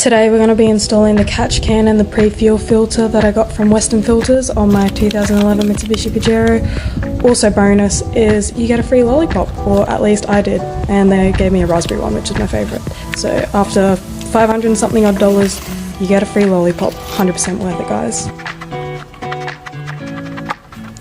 Today we're going to be installing the catch can and the pre-fuel filter that I got from Western Filters on my 2011 Mitsubishi Pajero. Also bonus is you get a free lollipop, or at least I did, and they gave me a raspberry one, which is my favourite. So after 500 and something odd dollars, you get a free lollipop. 100% worth it, guys.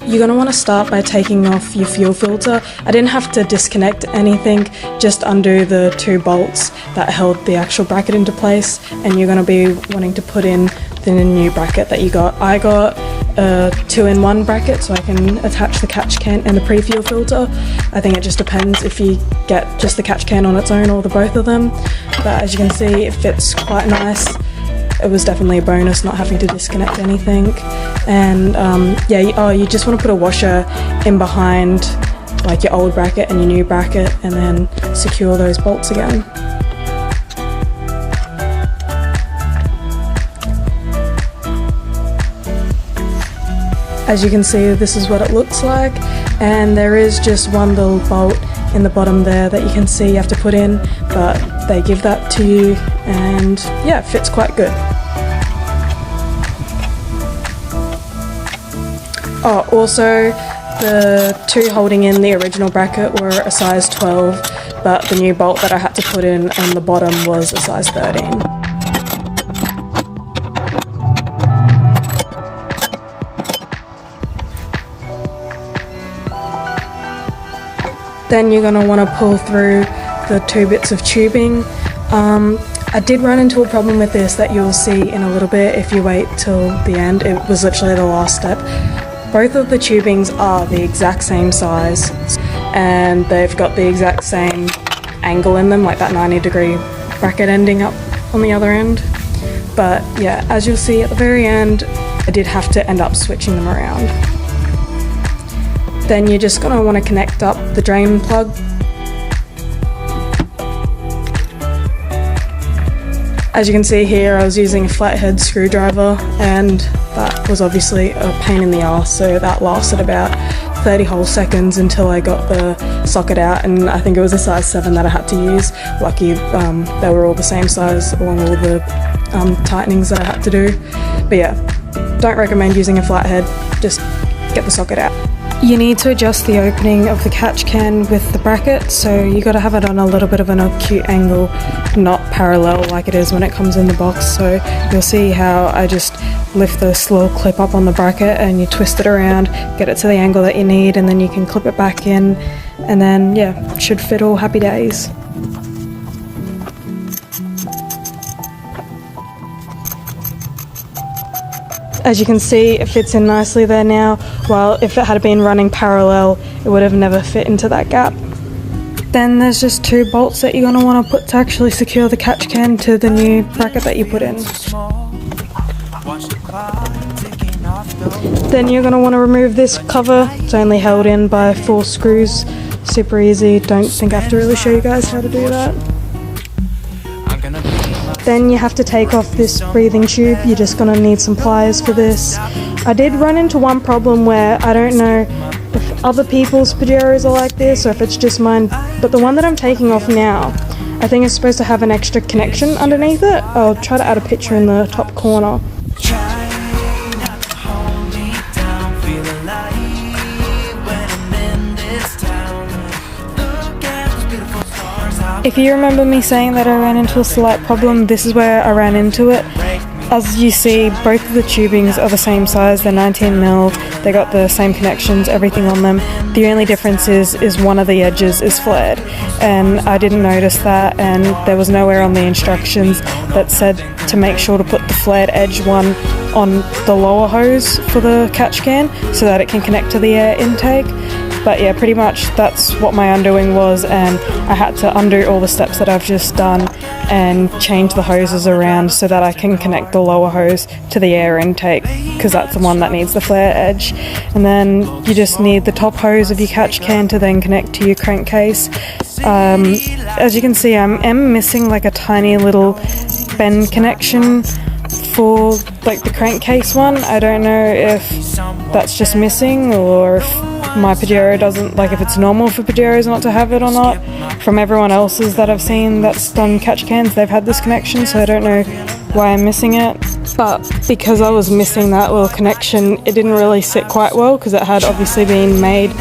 You're going to want to start by taking off your fuel filter. I didn't have to disconnect anything, just undo the two bolts that held the actual bracket into place, and you're going to be wanting to put in the new bracket that you got. I got a 2-in-1 bracket so I can attach the catch can and the pre-fuel filter. I think it just depends if you get just the catch can on its own or the both of them, but as you can see it fits quite nice. It was definitely a bonus not having to disconnect anything. And you just want to put a washer in behind like your old bracket and your new bracket, and then secure those bolts again. As you can see, this is what it looks like, and there is just one little bolt in the bottom there that you can see you have to put in, but they give that to you, and yeah, it fits quite good. Oh, also the two holding in the original bracket were a size 12, but the new bolt that I had to put in on the bottom was a size 13. Then you're going to want to pull through the two bits of tubing. I did run into a problem with this that you'll see in a little bit if you wait till the end. It was literally the last step. Both of the tubings are the exact same size, and they've got the exact same angle in them, like that 90-degree bracket ending up on the other end. But yeah, as you'll see at the very end, I did have to end up switching them around. Then you're just going to want to connect up the drain plug. As you can see here, I was using a flathead screwdriver, and that was obviously a pain in the arse, so that lasted about 30 whole seconds until I got the socket out, and I think it was a size 7 that I had to use. Lucky they were all the same size along all the tightenings that I had to do. But yeah, don't recommend using a flathead, just get the socket out. You need to adjust the opening of the catch can with the bracket, so you got to have it on a little bit of an acute angle, not parallel like it is when it comes in the box. So you'll see how I just lift this little clip up on the bracket and you twist it around, get it to the angle that you need, and then you can clip it back in, and then yeah, it should fit all happy days. As you can see, it fits in nicely there now, while if it had been running parallel, it would have never fit into that gap. Then there's just two bolts that you're going to want to put to actually secure the catch can to the new bracket that you put in. Then you're going to want to remove this cover. It's only held in by 4 screws. Super easy, don't think I have to really show you guys how to do that. Then you have to take off this breathing tube. You're just going to need some pliers for this. I did run into one problem where I don't know if other people's Pajeros are like this or if it's just mine, but the one that I'm taking off now, I think it's supposed to have an extra connection underneath it. I'll try to add a picture in the top corner. If you remember me saying that I ran into a slight problem, this is where I ran into it. As you see, both of the tubings are the same size, they're 19mm, they got the same connections, everything on them. The only difference is one of the edges is flared, and I didn't notice that, and there was nowhere on the instructions that said to make sure to put the flared edge one on the lower hose for the catch can so that it can connect to the air intake. But yeah, pretty much that's what my undoing was, and I had to undo all the steps that I've just done and change the hoses around so that I can connect the lower hose to the air intake, because that's the one that needs the flare edge. And then you just need the top hose of your catch can to then connect to your crankcase. As you can see, I'm missing like a tiny little bend connection for like the crankcase one. I don't know if that's just missing or if my Pajero doesn't, like if it's normal for Pajeros not to have it or not. From everyone else's that I've seen that's done catch cans, they've had this connection, so I don't know why I'm missing it. But because I was missing that little connection, it didn't really sit quite well because it had obviously been made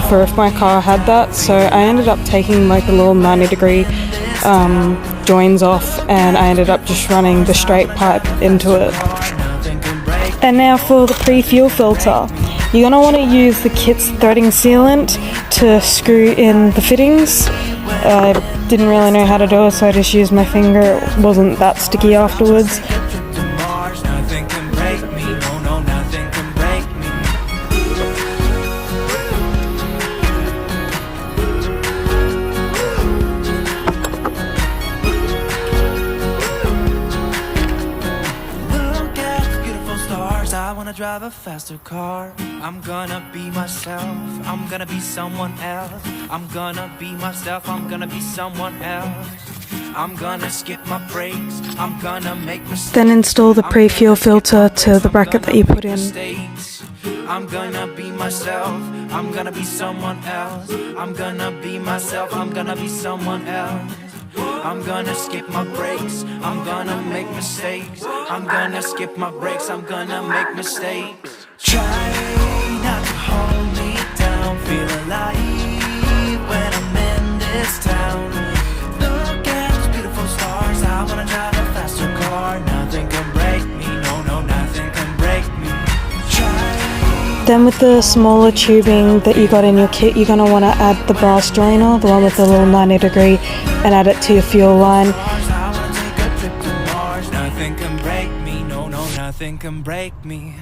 for if my car had that. So I ended up taking like the little 90-degree joins off, and I ended up just running the straight pipe into it. And now for the pre-fuel filter. You're going to want to use the kit's threading sealant to screw in the fittings. I didn't really know how to do it, so I just used my finger. It wasn't that sticky afterwards. I wanna drive a faster car. I'm gonna be myself. I'm gonna be someone else. I'm gonna be myself. I'm gonna be someone else. I'm gonna skip my brakes. I'm gonna make mistakes. Then install the pre-fuel filter to the bracket that you put in. I'm gonna be myself. I'm gonna be someone else. I'm gonna be myself. I'm gonna be someone else. I'm gonna skip my brakes. I'm gonna make mistakes. I'm gonna skip my brakes. I'm gonna make mistakes. Try not to hold me down. Feel alive when I'm in this town. Look at those beautiful stars. I wanna drive a faster car. Nothing can break me. No, no, nothing can break me. Then with the smaller tubing that you got in your kit, you're going to want to add the brass joiner, the one with the little 90-degree, and add it to your fuel line. Nothing can break me, no, no, nothing can break me.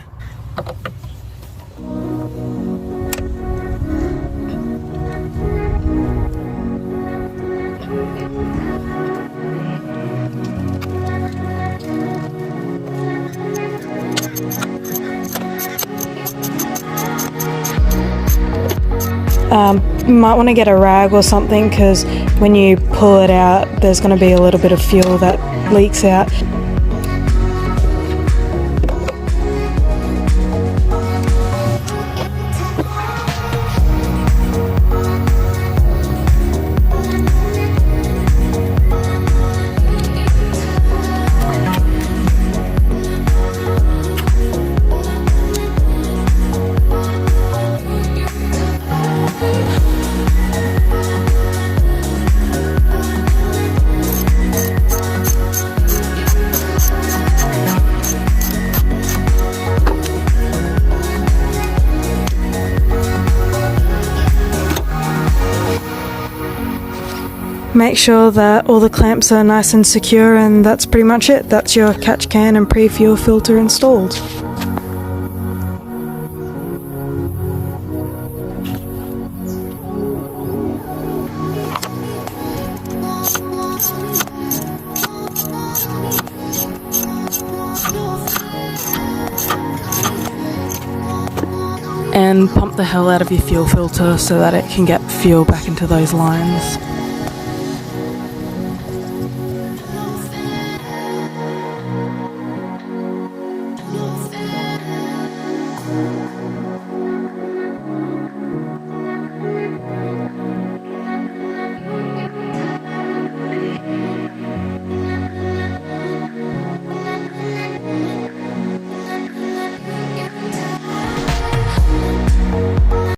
You might want to get a rag or something, because when you pull it out there's going to be a little bit of fuel that leaks out. Make sure that all the clamps are nice and secure, and that's pretty much it. That's your catch can and pre-fuel filter installed. And pump the hell out of your fuel filter so that it can get fuel back into those lines.